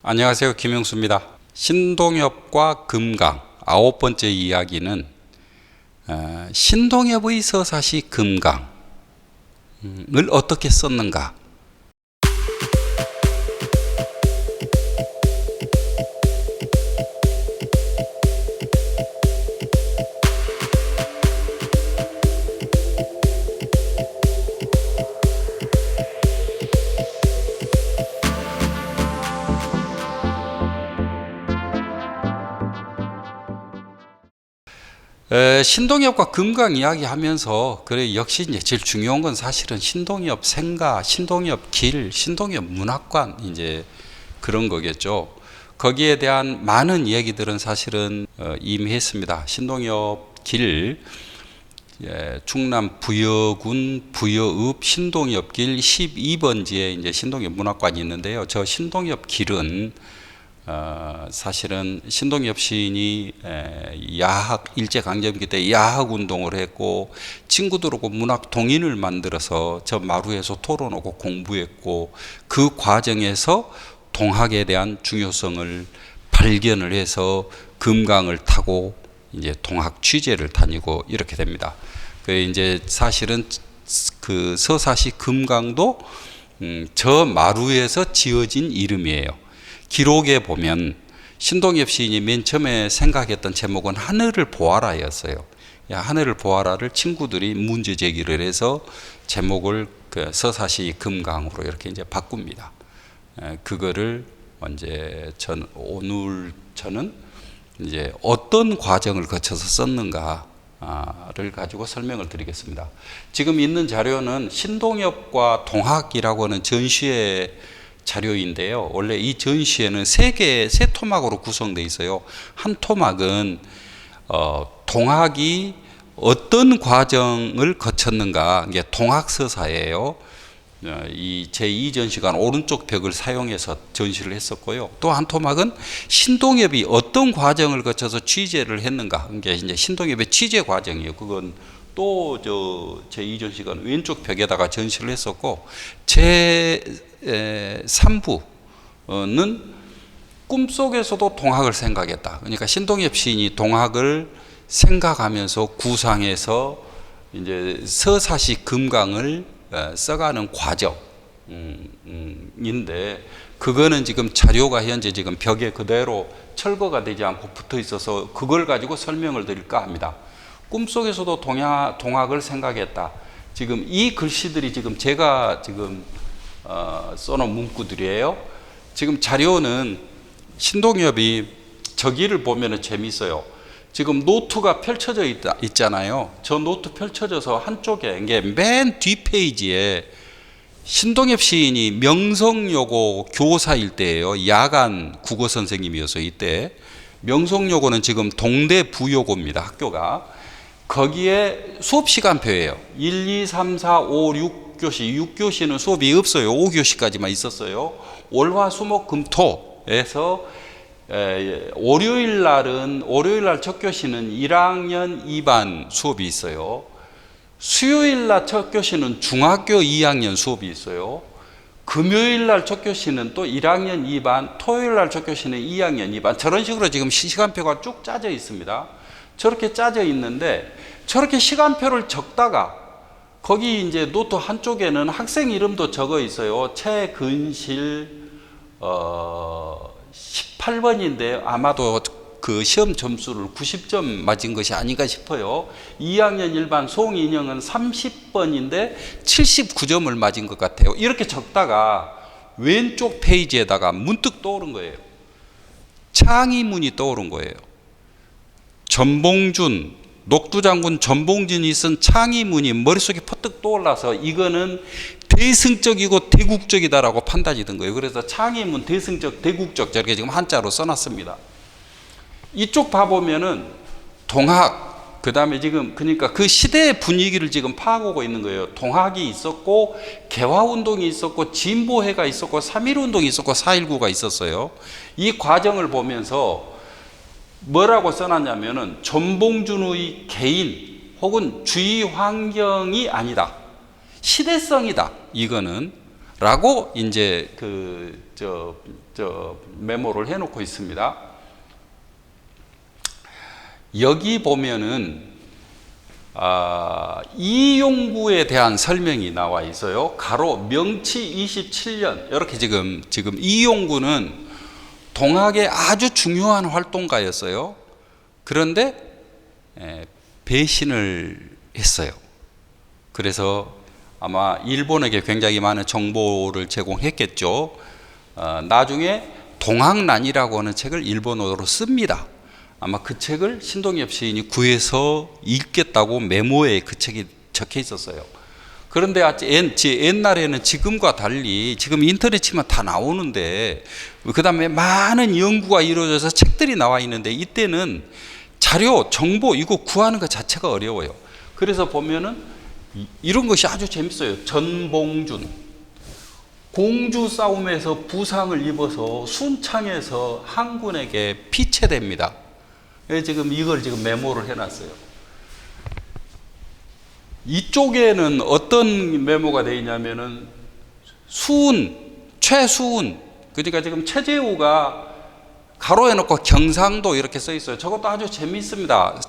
안녕하세요. 김영수입니다. 신동엽과 금강 9번째 이야기는 신동엽의 서사시 금강을 어떻게 썼는가. 신동엽과 금강 이야기하면서 그래 역시 이제 제일 중요한 건 사실은 신동엽 생가, 신동엽 길, 신동엽 문학관 이제 그런 거겠죠. 거기에 대한 많은 얘기들은 사실은 이미 했습니다. 신동엽 길, 충남 부여군 부여읍 신동엽길 12번지에 이제 신동엽 문학관이 있는데요. 저 신동엽 길은 사실은 신동엽 시인이 야학 일제강점기 때 야학 운동을 했고 친구들하고 문학 동인을 만들어서 저 마루에서 토론하고 공부했고 그 과정에서 동학에 대한 중요성을 발견을 해서 금강을 타고 이제 동학 취재를 다니고 이렇게 됩니다. 그 이제 사실은 그 서사시 금강도 저 마루에서 지어진 이름이에요. 기록에 보면 신동엽 시인이 맨 처음에 생각했던 제목은 하늘을 보아라였어요. 하늘을 보아라를 친구들이 문제 제기를 해서 제목을 그 서사시 금강으로 이렇게 이제 바꿉니다. 그거를 이제 오늘 저는 이제 어떤 과정을 거쳐서 썼는가를 가지고 설명을 드리겠습니다. 지금 있는 자료는 신동엽과 동학이라고 하는 전시회 자료인데요. 원래 이 전시회는 세 토막으로 구성되어 있어요. 한 토막은 동학이 어떤 과정을 거쳤는가, 이게 동학서사예요. 이 제2전시관 오른쪽 벽을 사용해서 전시를 했었고요. 또 한 토막은 신동엽이 어떤 과정을 거쳐서 취재를 했는가, 이게 이제 신동엽의 취재 과정이에요. 그건 또 제2전시관 왼쪽 벽에다가 전시를 했었고, 제3부는 꿈속에서도 동학을 생각했다. 그러니까 신동엽 시인이 동학을 생각하면서 구상해서 이제 서사시 금강을 써가는 과정인데, 그거는 지금 자료가 현재 지금 벽에 그대로 철거가 되지 않고 붙어 있어서 그걸 가지고 설명을 드릴까 합니다. 꿈속에서도 동학을 생각했다. 지금 이 글씨들이 지금 제가 지금 써놓은 문구들이에요. 지금 자료는 신동엽이 저기를 보면은 재밌어요. 지금 노트가 펼쳐져 있잖아요. 저 노트 펼쳐져서 한쪽에 이게 맨 뒷페이지에 신동엽 시인이 명성여고 교사일 때예요. 야간 국어 선생님이어서 이때 명성여고는 지금 동대부여고입니다. 학교가. 거기에 수업 시간표예요. 1, 2, 3, 4, 5, 6교시. 6교시는 수업이 없어요. 5교시까지만 있었어요. 월, 화, 수, 목, 금, 토에서 월요일 날 첫 교시는 1학년 2반 수업이 있어요. 수요일 날 첫 교시는 중학교 2학년 수업이 있어요. 금요일 날 첫 교시는 또 1학년 2반, 토요일 날 첫 교시는 2학년 2반. 저런 식으로 지금 시간표가 쭉 짜져 있습니다. 저렇게 짜져 있는데 저렇게 시간표를 적다가 거기 이제 노트 한쪽에는 학생 이름도 적어 있어요. 최근실 18번인데 아마도 그 시험 점수를 90점 맞은 것이 아닌가 싶어요. 2학년 1반 송인영은 30번인데 79점을 맞은 것 같아요. 이렇게 적다가 왼쪽 페이지에다가 문득 떠오른 거예요. 창의문이 떠오른 거예요. 전봉준, 녹두장군 전봉준이 쓴 창의문이 머릿속에 퍼뜩 떠올라서 이거는 대승적이고 대국적이다라고 판단이 든 거예요. 그래서 창의문, 대승적, 대국적 저렇게 지금 한자로 써놨습니다. 이쪽 봐보면은 동학, 그 다음에 지금 그러니까 그 시대의 분위기를 지금 파악하고 있는 거예요. 동학이 있었고 개화운동이 있었고 진보회가 있었고 3.1운동이 있었고 4.19가 있었어요. 이 과정을 보면서 뭐라고 써놨냐면은 전봉준의 개인 혹은 주위 환경이 아니다. 시대성이다. 이거는 라고 이제 메모를 해놓고 있습니다. 여기 보면은 이용구에 대한 설명이 나와 있어요. 가로 명치 27년. 이렇게 지금 이용구는 동학의 아주 중요한 활동가였어요. 그런데 배신을 했어요. 그래서 아마 일본에게 굉장히 많은 정보를 제공했겠죠. 나중에 동학난이라고 하는 책을 일본어로 씁니다. 아마 그 책을 신동엽 시인이 구해서 읽겠다고 메모에 그 책이 적혀 있었어요. 그런데 옛날에는 지금과 달리 지금 인터넷 치면 다 나오는데 그 다음에 많은 연구가 이루어져서 책들이 나와 있는데 이때는 자료, 정보 이거 구하는 것 자체가 어려워요. 그래서 보면은 이런 것이 아주 재밌어요. 전봉준 공주 싸움에서 부상을 입어서 순창에서 한군에게 피체됩니다. 지금 이걸 메모를 해놨어요. 이쪽에는 어떤 메모가 되어 있냐면은 최수훈 그러니까 지금 최재우가 가로에 놓고 경상도 이렇게 써 있어요. 저것도 아주 재미있습니다.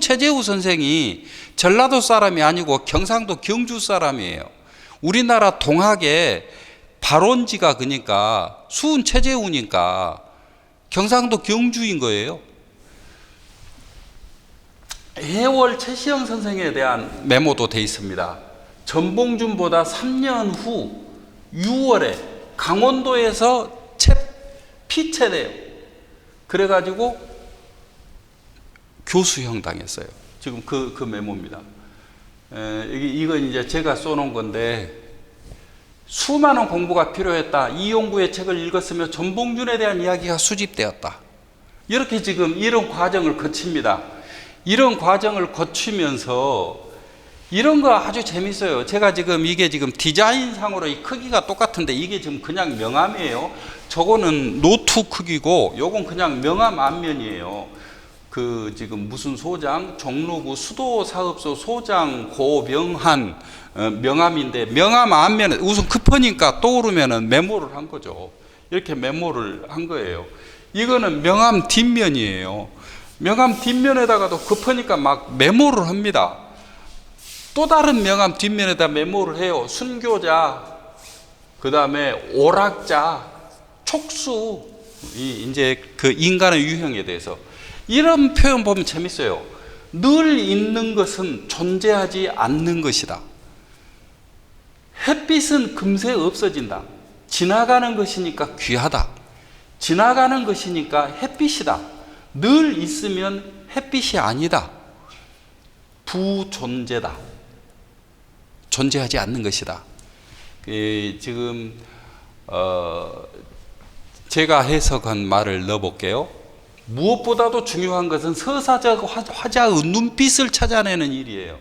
최재우 선생이 전라도 사람이 아니고 경상도 경주 사람이에요. 우리나라 동학의 발원지가 그러니까 최재우니까 경상도 경주인 거예요. 해월 최시영 선생에 대한 메모도 되어 있습니다. 전봉준보다 3년 후 6월에 강원도에서 피체돼요. 그래가지고 교수형 당했어요. 지금 그 메모입니다. 이건 이제 제가 써놓은 건데 수많은 공부가 필요했다. 이용구의 책을 읽었으며 전봉준에 대한 이야기가 수집되었다. 이렇게 지금 이런 과정을 거칩니다. 이런 과정을 거치면서 이런 거 아주 재밌어요. 제가 이게 디자인상으로 이 크기가 똑같은데 이게 지금 그냥 명암이에요. 저거는 노트 크기고 요건 그냥 명암 앞면이에요. 지금 무슨 소장, 종로구 수도사업소 소장 고명한 명암인데 명암 앞면에 우선 급하니까 떠오르면은 메모를 한 거죠. 이렇게 메모를 한 거예요. 이거는 명암 뒷면이에요. 명암 뒷면에다가도 급하니까 막 메모를 합니다. 또 다른 명암 뒷면에다 메모를 해요. 순교자, 그 다음에 오락자, 촉수, 이제 그 인간의 유형에 대해서. 이런 표현 보면 재밌어요. 늘 있는 것은 존재하지 않는 것이다. 햇빛은 금세 없어진다. 지나가는 것이니까 귀하다. 지나가는 것이니까 햇빛이다. 늘 있으면 햇빛이 아니다. 부존재다. 존재하지 않는 것이다. 지금 제가 해석한 말을 넣어볼게요. 무엇보다도 중요한 것은 서사적 화자의 눈빛을 찾아내는 일이에요.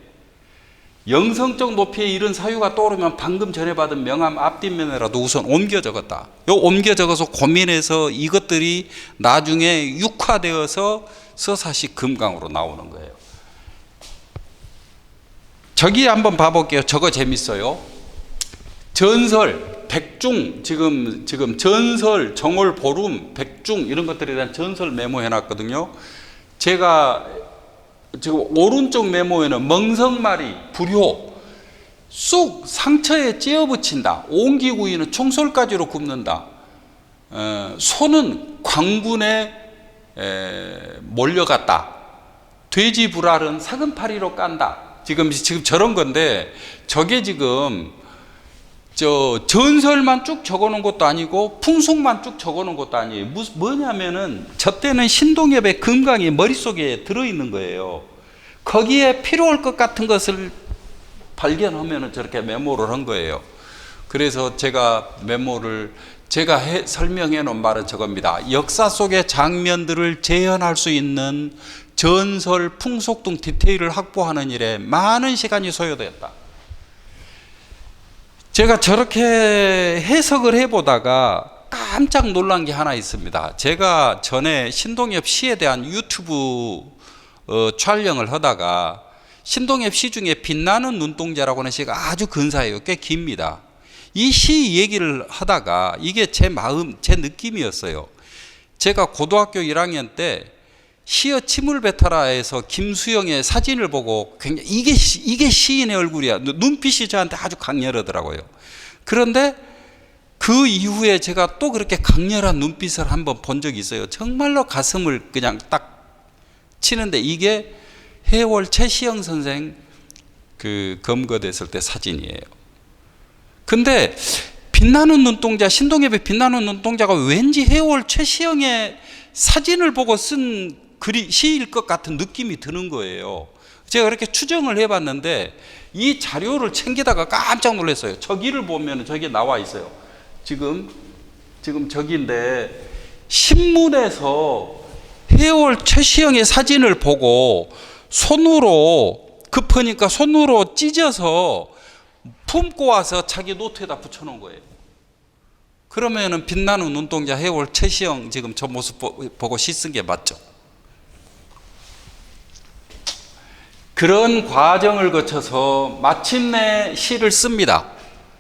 영성적 높이에 이른 사유가 떠오르면 방금 전에 받은 명암 앞뒷면에라도 우선 옮겨 적었다. 옮겨 적어서 고민해서 이것들이 나중에 육화되어서 서사시 금강으로 나오는 거예요. 저기 한번 봐볼게요. 저거 재밌어요. 전설, 백중, 지금 전설, 정월, 보름, 백중 이런 것들에 대한 전설 메모해 놨거든요. 제가 지금 오른쪽 메모에는 멍석말이, 불효, 쑥 상처에 찧어 붙인다. 옹기구이는 총솔가지로 굽는다. 소는 광군에 몰려갔다. 돼지 불알은 사금파리로 깐다. 지금 저런 건데 저게 지금 전설만 쭉 적어놓은 것도 아니고 풍속만 쭉 적어놓은 것도 아니에요. 뭐냐면은 저 때는 신동엽의 금강이 머릿속에 들어있는 거예요. 거기에 필요할 것 같은 것을 발견하면은 저렇게 메모를 한 거예요. 그래서 제가 설명해 놓은 말은 저겁니다. 역사 속의 장면들을 재현할 수 있는 전설, 풍속 등 디테일을 확보하는 일에 많은 시간이 소요되었다. 제가 저렇게 해석을 해보다가 깜짝 놀란 게 하나 있습니다. 제가 전에 신동엽 시에 대한 유튜브 촬영을 하다가 신동엽 시 중에 빛나는 눈동자라고 하는 시가 아주 근사해요. 꽤 깁니다. 이 시 얘기를 하다가 이게 제 마음, 제 느낌이었어요. 제가 고등학교 1학년 때 시어 침을 뱉어라에서 김수영의 사진을 보고 굉장히 이게 시인의 얼굴이야. 눈빛이 저한테 아주 강렬하더라고요. 그런데 그 이후에 제가 또 그렇게 강렬한 눈빛을 한번 본 적이 있어요. 정말로 가슴을 그냥 딱 치는데 이게 해월 최시영 선생 그 검거됐을 때 사진이에요. 근데 빛나는 눈동자, 신동엽의 빛나는 눈동자가 왠지 해월 최시영의 사진을 보고 쓴 시일 것 같은 느낌이 드는 거예요. 제가 그렇게 추정을 해봤는데 이 자료를 챙기다가 깜짝 놀랐어요. 저기를 보면 저기 나와 있어요. 지금 저기인데 신문에서 해월 최시영의 사진을 보고 손으로 급하니까 손으로 찢어서 품고 와서 자기 노트에다 붙여놓은 거예요. 그러면은 빛나는 눈동자 해월 최시영 지금 저 모습 보고 시 쓴 게 맞죠? 그런 과정을 거쳐서 마침내 시를 씁니다.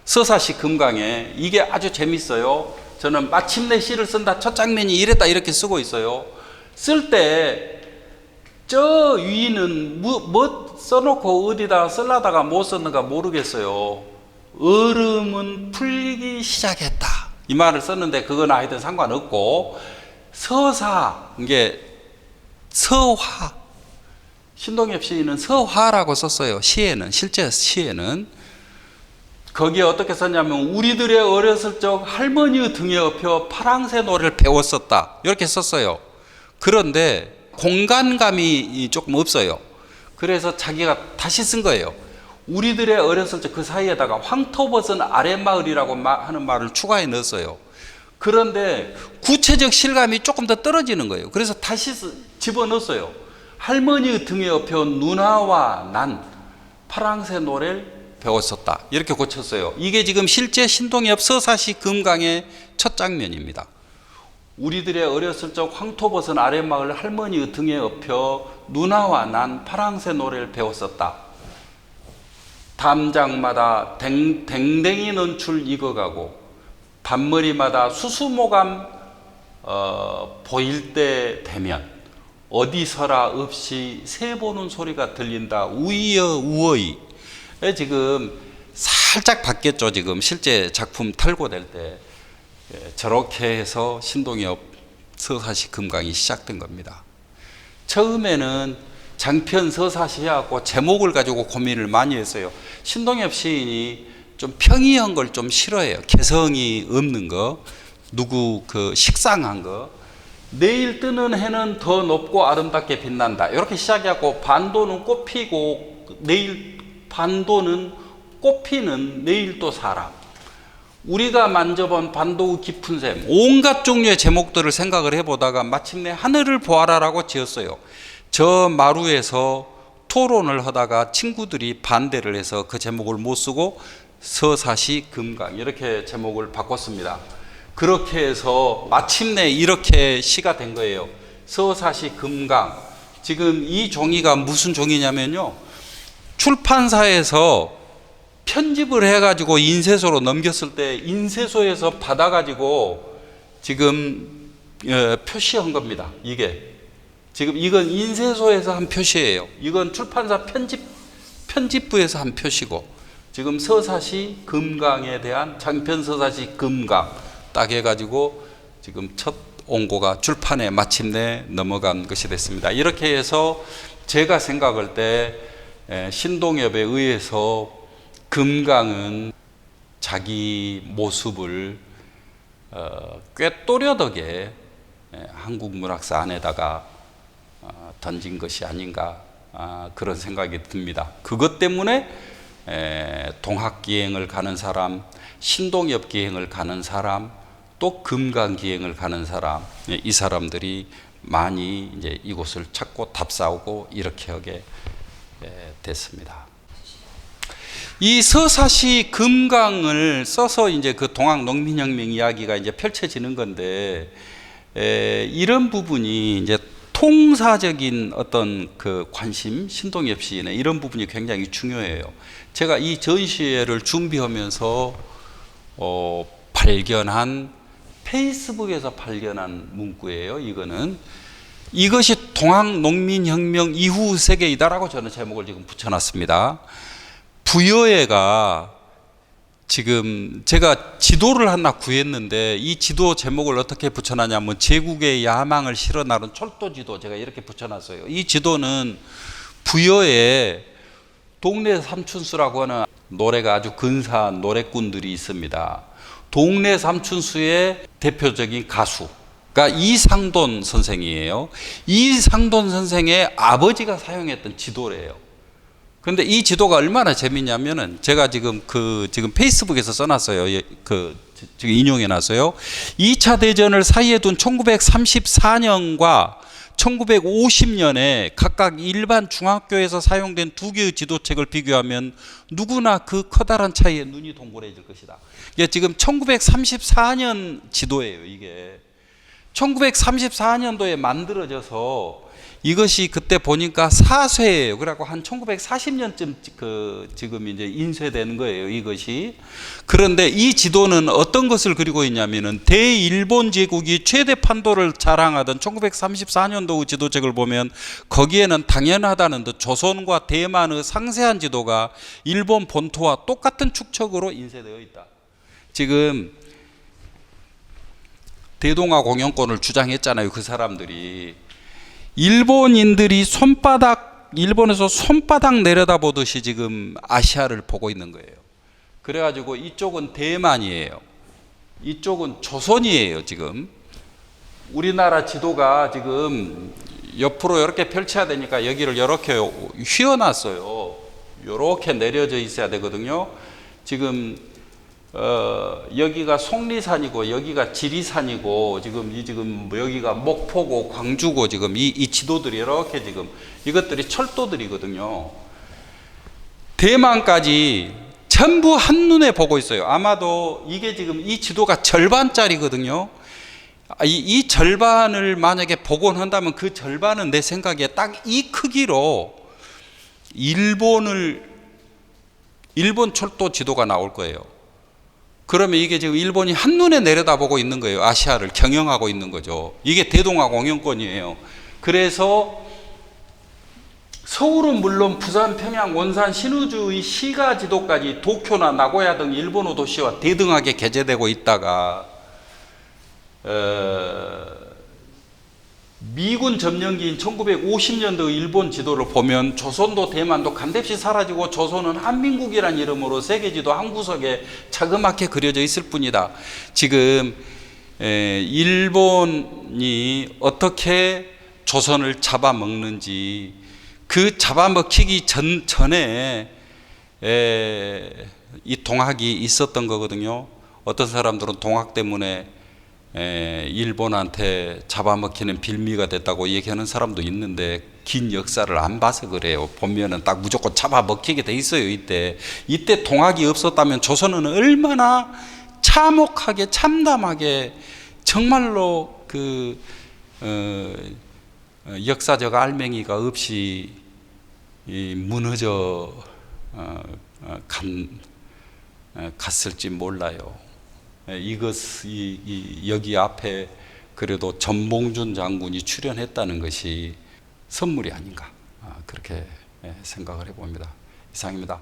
서사시 금강에. 이게 아주 재밌어요. 저는 마침내 시를 쓴다. 첫 장면이 이랬다 이렇게 쓰고 있어요. 쓸 때 저 위는 뭐 써놓고 어디다 쓰려다가 못 썼는가 모르겠어요. 얼음은 풀리기 시작했다. 이 말을 썼는데 그건 하여튼 상관없고, 서사, 이게 서화. 신동엽 시인은 서화라고 썼어요. 시에는, 실제 시에는. 거기에 어떻게 썼냐면 우리들의 어렸을 적 할머니의 등에 업혀 파랑새 노래를 배웠었다. 이렇게 썼어요. 그런데 공간감이 조금 없어요. 그래서 자기가 다시 쓴 거예요. 우리들의 어렸을 적 그 사이에다가 황토벗은 아랫마을이라고 하는 말을 추가해 넣었어요. 그런데 구체적 실감이 조금 더 떨어지는 거예요. 그래서 다시 집어넣었어요. 할머니 등에 업혀 누나와 난 파랑새 노래를 배웠었다. 이렇게 고쳤어요. 이게 지금 실제 신동엽 서사시 금강의 첫 장면입니다. 우리들의 어렸을 적 황토벗은 아랫마을 할머니 등에 업혀 누나와 난 파랑새 노래를 배웠었다. 담장마다 댕댕이 눈출 익어가고 밤머리마다 수수모감 보일 때 되면 어디서라 없이 새 보는 소리가 들린다. 우이여 우어이. 지금 살짝 바뀌었죠. 지금 실제 작품 탈고될 때 저렇게 해서 신동엽 서사시 금강이 시작된 겁니다. 처음에는 장편 서사시하고 제목을 가지고 고민을 많이 했어요. 신동엽 시인이 좀 평이한 걸 좀 싫어해요. 개성이 없는 거, 누구 그 식상한 거. 내일 뜨는 해는 더 높고 아름답게 빛난다. 이렇게 시작해갖고 반도는 꽃피고 내일 반도는 꽃피는 내일 또 사람. 우리가 만져본 반도의 깊은 샘. 온갖 종류의 제목들을 생각을 해보다가 마침내 하늘을 보아라라고 지었어요. 저 마루에서 토론을 하다가 친구들이 반대를 해서 그 제목을 못 쓰고 서사시 금강 이렇게 제목을 바꿨습니다. 그렇게 해서 마침내 이렇게 시가 된 거예요. 서사시 금강. 지금 이 종이가 무슨 종이냐면요, 출판사에서 편집을 해가지고 인쇄소로 넘겼을 때 인쇄소에서 받아가지고 지금 표시한 겁니다. 이게 지금 이건 인쇄소에서 한 표시예요. 이건 출판사 편집부에서 한 표시고, 지금 서사시 금강에 대한 장편 서사시 금강 딱 해가지고 지금 첫 원고가 출판에 마침내 넘어간 것이 됐습니다. 이렇게 해서 제가 생각할 때 신동엽에 의해서 금강은 자기 모습을 꽤 또렷하게 한국 문학사 안에다가 던진 것이 아닌가, 그런 생각이 듭니다. 그것 때문에 동학기행을 가는 사람, 신동엽기행을 가는 사람, 또 금강기행을 가는 사람, 이 사람들이 많이 이제 이곳을 찾고 답사오고 이렇게 하게 됐습니다. 이 서사시 금강을 써서 이제 그 동학 농민혁명 이야기가 이제 펼쳐지는 건데, 이런 부분이 이제 통사적인 어떤 그 관심, 신동엽 시인의 이런 부분이 굉장히 중요해요. 제가 이 전시회를 준비하면서 발견한 페이스북에서 발견한 문구예요. 이것이 동학농민혁명 이후 세계이다라고 저는 제목을 지금 붙여놨습니다. 부여회가 지금 제가 지도를 하나 구했는데 이 지도 제목을 어떻게 붙여놨냐면 제국의 야망을 실어 나른 철도 지도 제가 이렇게 붙여놨어요. 이 지도는 부여에 동네 삼춘수라고 하는 노래가 아주 근사한 노래꾼들이 있습니다. 동네 삼춘수의 대표적인 가수가 이상돈 선생이에요. 이상돈 선생의 아버지가 사용했던 지도래요. 근데 이 지도가 얼마나 재밌냐면은 제가 지금 페이스북에서 써놨어요. 지금 인용해놨어요. 2차 대전을 사이에 둔 1934년과 1950년에 각각 일반 중학교에서 사용된 두 개의 지도책을 비교하면 누구나 그 커다란 차이에 눈이 동그래질 것이다. 이게 지금 1934년 지도예요. 이게 1934년도에 만들어져서 이것이 그때 보니까 사쇄예요. 그래갖고 한 1940년쯤 지금 이제 인쇄되는 거예요. 이것이. 그런데 이 지도는 어떤 것을 그리고 있냐면은 대일본 제국이 최대 판도를 자랑하던 1934년도 지도책을 보면 거기에는 당연하다는 듯 조선과 대만의 상세한 지도가 일본 본토와 똑같은 축척으로 인쇄되어 있다. 지금 대동아 공영권을 주장했잖아요. 그 사람들이. 일본인들이 일본에서 손바닥 내려다보듯이 지금 아시아를 보고 있는 거예요. 그래가지고 이쪽은 대만이에요. 이쪽은 조선이에요. 지금 우리나라 지도가 지금 옆으로 이렇게 펼쳐야 되니까 여기를 이렇게 휘어놨어요. 이렇게 내려져 있어야 되거든요. 지금 여기가 속리산이고 여기가 지리산이고 지금 여기가 목포고 광주고 지금 이 지도들이 이렇게 지금 이것들이 철도들이거든요. 대만까지 전부 한눈에 보고 있어요. 아마도 이게 지금 이 지도가 절반짜리거든요. 이 절반을 만약에 복원한다면 그 절반은 내 생각에 딱 이 크기로 일본 철도 지도가 나올 거예요. 그러면 이게 지금 일본이 한눈에 내려다보고 있는 거예요. 아시아를 경영하고 있는 거죠. 이게 대동아 공영권이에요. 그래서 서울은 물론 부산, 평양, 원산, 신우주의 시가 지도까지 도쿄나 나고야 등 일본어 도시와 대등하게 개재되고 있다가 미군 점령기인 1950년도 일본 지도를 보면 조선도 대만도 간뎁시 사라지고 조선은 한민국이라는 이름으로 세계지도 한 구석에 자그맣게 그려져 있을 뿐이다. 지금 일본이 어떻게 조선을 잡아먹는지 그 잡아먹히기 전에 이 동학이 있었던 거거든요. 어떤 사람들은 동학 때문에 일본한테 잡아먹히는 빌미가 됐다고 얘기하는 사람도 있는데 긴 역사를 안 봐서 그래요. 보면은 딱 무조건 잡아먹히게 돼 있어요. 이때 동학이 없었다면 조선은 얼마나 참혹하게 참담하게 정말로 역사적 알맹이가 없이 무너져 갔을지 몰라요. 여기 앞에 그래도 전봉준 장군이 출연했다는 것이 선물이 아닌가 그렇게 생각을 해봅니다. 이상입니다.